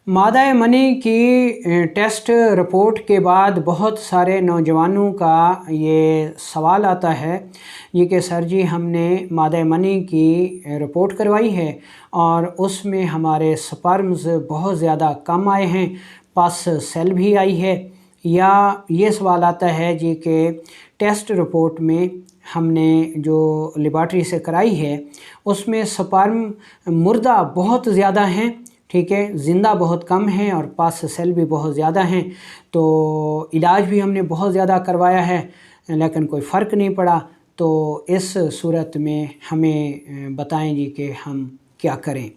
मादा मनी की test report के बाद बहुत सारे नौजवानों का ये सवाल आता है ये कि सर जी हमने मादा मनी की रिपोर्ट करवाई है और उसमें हमारे स्पर्म्स बहुत ज़्यादा कम आए हैं, पस सेल भी आई है। या ये सवाल आता है जी कि टेस्ट रिपोर्ट में हमने जो लेबॉरेटरी से कराई है उसमें स्पर्म मुर्दा बहुत ज़्यादा हैं, ठीक है, ज़िंदा बहुत कम हैं और पास सेल भी बहुत ज़्यादा हैं। तो इलाज भी हमने बहुत ज़्यादा करवाया है लेकिन कोई फ़र्क नहीं पड़ा। तो इस सूरत में हमें बताएं जी कि हम क्या करें।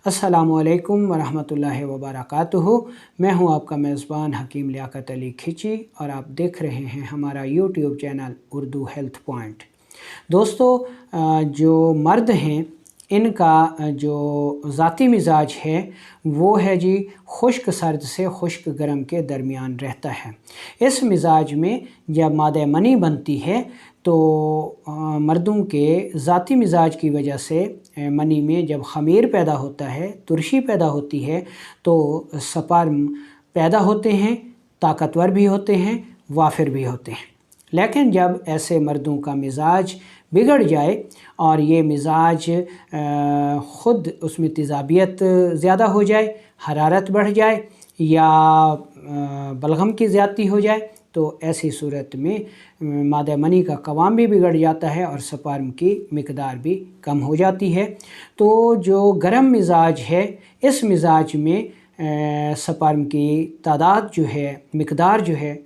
अस्सलामु अलैकुम वरहमतुल्लाहि वबरकातुहू। मैं हूं आपका मेज़बान हकीम लियाकत अली खिची और आप देख रहे हैं हमारा YouTube channel Urdu health point. दोस्तों, जो मर्द हैं इनका जो ज़ाती मिजाज है वो है जी खुश्क सर्द से खुश्क गर्म के दरमियान रहता है। इस मिजाज में जब मादा मनी बनती है तो मर्दों के ज़ाती मिजाज की वजह से मनी में जब ख़मीर पैदा होता है, तुरशी पैदा होती है, तो स्पर्म पैदा होते हैं, ताकतवर भी होते हैं, वाफिर भी होते हैं। लेकिन जब ऐसे मर्दों का मिजाज बिगड़ जाए और ये मिजाज ख़ुद उसमें तेज़ाबियत ज़्यादा हो जाए, हरारत बढ़ जाए या बलगम की ज़्यादती हो जाए, तो ऐसी सूरत में मादा मनी का क़वाम भी बिगड़ जाता है और स्पर्म की मिकदार भी कम हो जाती है। तो जो गर्म मिजाज है इस मिजाज में स्पर्म की तादाद जो है, मिकदार जो है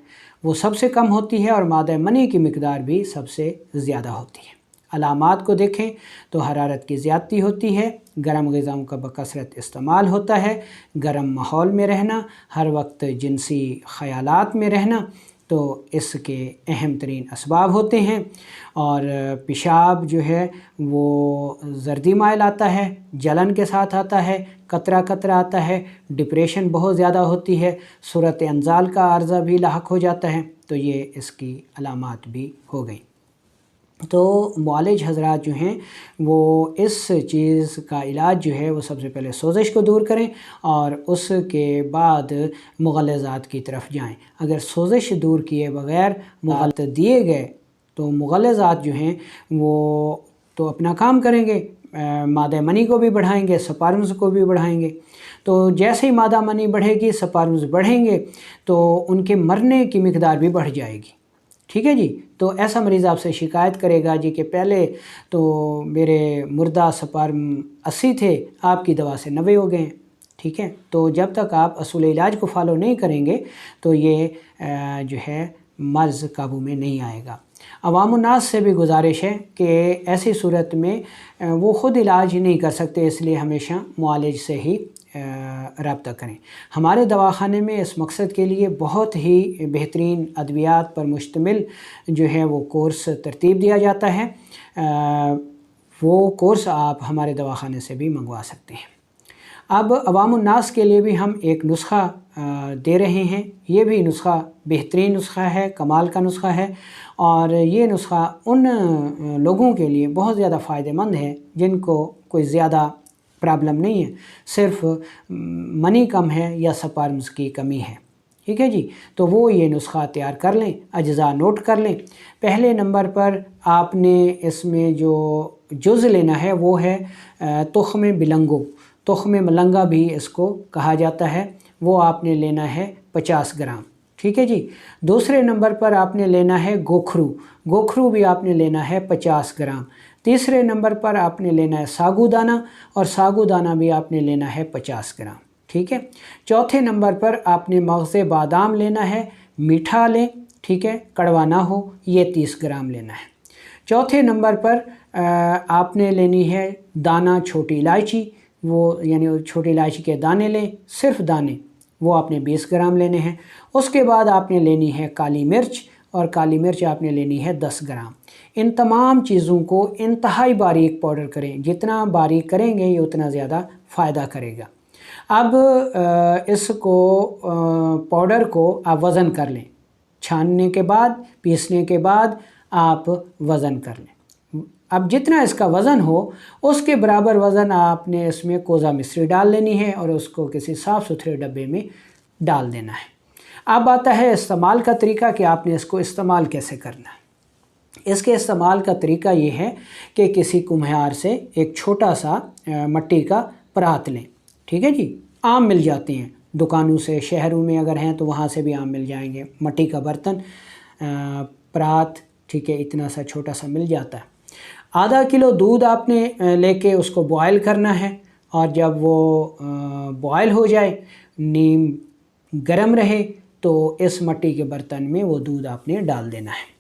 वो सबसे कम होती है और मादा मनी की मिकदार भी सबसे ज़्यादा होती है। अलामात को देखें तो हरारत की ज़्यादती होती है, गर्म ग़िज़ाओं का बकसरत इस्तेमाल होता है, गर्म माहौल में रहना, हर वक्त जिनसी ख़यालात में रहना, तो इसके अहम तरीन असबाब होते हैं। और पेशाब जो है वो जर्दी माइल आता है, जलन के साथ आता है, कतरा कतरा आता है, डिप्रेशन बहुत ज़्यादा होती है, सूरत अंजाल का अर्ज़ा भी लाहक हो जाता है। तो ये इसकी अलामात भी हो गई। तो मुआलिज हज़रात जो हैं वो इस चीज़ का इलाज जो है वो सबसे पहले सोज़श को दूर करें और उसके बाद मुग़ल्लिज़ात की तरफ जाएं। अगर सोज़श दूर किए बग़ैर मुग़ल्लिज़ात दिए गए तो मुग़ल्लिज़ात जो हैं वो तो अपना काम करेंगे, मादा मनी को भी बढ़ाएंगे, स्पर्म्स को भी बढ़ाएंगे। तो जैसे ही मादा मनी बढ़ेगी, स्पर्म्स बढ़ेंगे, तो उनके मरने की मिकदार भी बढ़ जाएगी। ठीक है जी। तो ऐसा मरीज़ आपसे शिकायत करेगा जी कि पहले तो मेरे मुर्दा स्पर्म 80 थे, आपकी दवा से 90 हो गए। ठीक है, तो जब तक आप असूल इलाज को फॉलो नहीं करेंगे तो ये जो है मर्ज़ काबू में नहीं आएगा। अवामुन्नास से भी गुजारिश है कि ऐसी सूरत में वो ख़ुद इलाज नहीं कर सकते, इसलिए हमेशा मुआलिज से ही रब्ता करें। हमारे दवाखाने में इस मकसद के लिए बहुत ही बेहतरीन अद्वियात पर मुश्तमिल जो है वो कोर्स तरतीब दिया जाता है। वो कोर्स आप हमारे दवाखाने से भी मंगवा सकते हैं। अब अवामुन्नास के लिए भी हम एक नुस्खा दे रहे हैं। ये भी नुस्खा बेहतरीन नुस्खा है, कमाल का नुस्खा है और ये नुस्खा उन लोगों के लिए बहुत ज़्यादा फ़ायदेमंद है जिनको कोई ज़्यादा प्रॉब्लम नहीं है, सिर्फ मनी कम है या स्पर्म्स की कमी है। ठीक है जी। तो वो ये नुस्खा तैयार कर लें, अज्जा नोट कर लें। पहले नंबर पर आपने इसमें जो जुज़ लेना है वो है तुख्म बिलंगो, तुख्म मलंगा भी इसको कहा जाता है, वो आपने लेना है 50 ग्राम। ठीक है जी। दूसरे नंबर पर आपने लेना है गोखरू, गोखरू भी आपने लेना है 50 ग्राम। तीसरे नंबर पर आपने लेना है सागूदाना और सागूदाना भी आपने लेना है 50 ग्राम। ठीक है। चौथे नंबर पर आपने मग़ज़े बादाम लेना है, मीठा लें, ठीक है, कड़वा ना हो, ये 30 ग्राम लेना है। चौथे नंबर पर आपने लेनी है दाना छोटी इलायची, वो यानी छोटी इलायची के दाने लें, सिर्फ दाने, वो आपने 20 ग्राम लेने हैं। उसके बाद आपने लेनी है काली मिर्च और काली मिर्च आपने लेनी है 10 ग्राम। इन तमाम चीज़ों को इंतहाई बारीक पाउडर करें, जितना बारीक करेंगे ये उतना ज़्यादा फ़ायदा करेगा। अब इसको पाउडर को आप वज़न कर लें, छानने के बाद, पीसने के बाद आप वज़न कर लें। अब जितना इसका वज़न हो उसके बराबर वज़न आपने इसमें कोज़ा मिश्री डाल लेनी है और उसको किसी साफ़ सुथरे डब्बे में डाल देना है। अब आता है इस्तेमाल का तरीका कि आपने इसको इस्तेमाल कैसे करना है। इसके इस्तेमाल का तरीका ये है कि किसी कुम्हार से एक छोटा सा मिट्टी का परात लें, ठीक है जी। आम मिल जाते हैं दुकानों से, शहरों में अगर हैं तो वहाँ से भी आम मिल जाएंगे। मिट्टी का बर्तन, परात, ठीक है, इतना सा छोटा सा मिल जाता है। आधा किलो दूध आपने लेके उसको बॉयल करना है और जब वो बॉयल हो जाए, नीम गरम रहे, तो इस मिट्टी के बर्तन में वो दूध आपने डाल देना है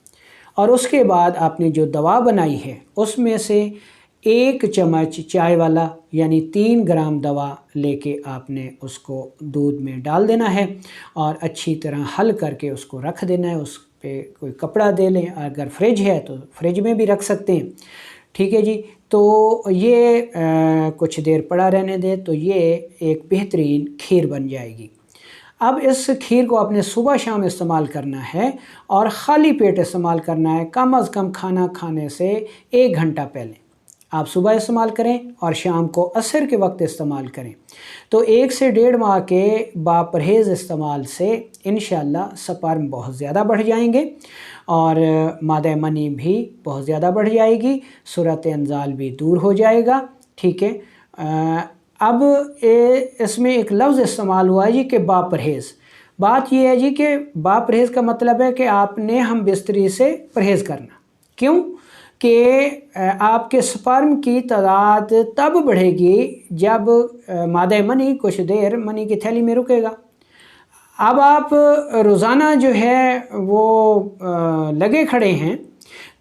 और उसके बाद आपने जो दवा बनाई है उसमें से 1 चम्मच चाय वाला यानी 3 ग्राम दवा लेके आपने उसको दूध में डाल देना है और अच्छी तरह हल करके उसको रख देना है। उस पे कोई कपड़ा दे लें, अगर फ्रिज है तो फ्रिज में भी रख सकते हैं, ठीक है जी। तो ये कुछ देर पड़ा रहने दें तो ये एक बेहतरीन खीर बन जाएगी। अब इस खीर को आपने सुबह शाम इस्तेमाल करना है और ख़ाली पेट इस्तेमाल करना है। कम अज़ कम खाना खाने से 1 घंटा पहले आप सुबह इस्तेमाल करें और शाम को असर के वक्त इस्तेमाल करें। तो 1 से 1.5 माह के बापरहेज़ इस्तेमाल से इंशाअल्लाह स्पर्म बहुत ज़्यादा बढ़ जाएंगे और मादा मनी भी बहुत ज़्यादा बढ़ जाएगी, सूरत इंजाल भी दूर हो जाएगा, ठीक है। अब इसमें एक लफ्ज़ इस्तेमाल हुआ है जी कि बापरहेज़। बात यह है जी कि बापरहेज़ का मतलब है कि आपने हम बिस्तरी से परहेज़ करना। क्यों? कि आपके स्पर्म की तादाद तब बढ़ेगी जब मादा मनी कुछ देर मनी की थैली में रुकेगा। अब आप रोज़ाना जो है वो लगे खड़े हैं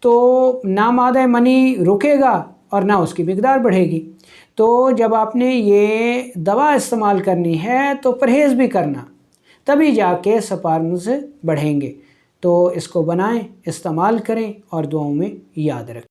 तो ना मादा मनी रुकेगा और ना उसकी मिकदार बढ़ेगी। तो जब आपने ये दवा इस्तेमाल करनी है तो परहेज़ भी करना, तभी जाके स्पर्म्स बढ़ेंगे। तो इसको बनाएं, इस्तेमाल करें और दुआओं में याद रखें।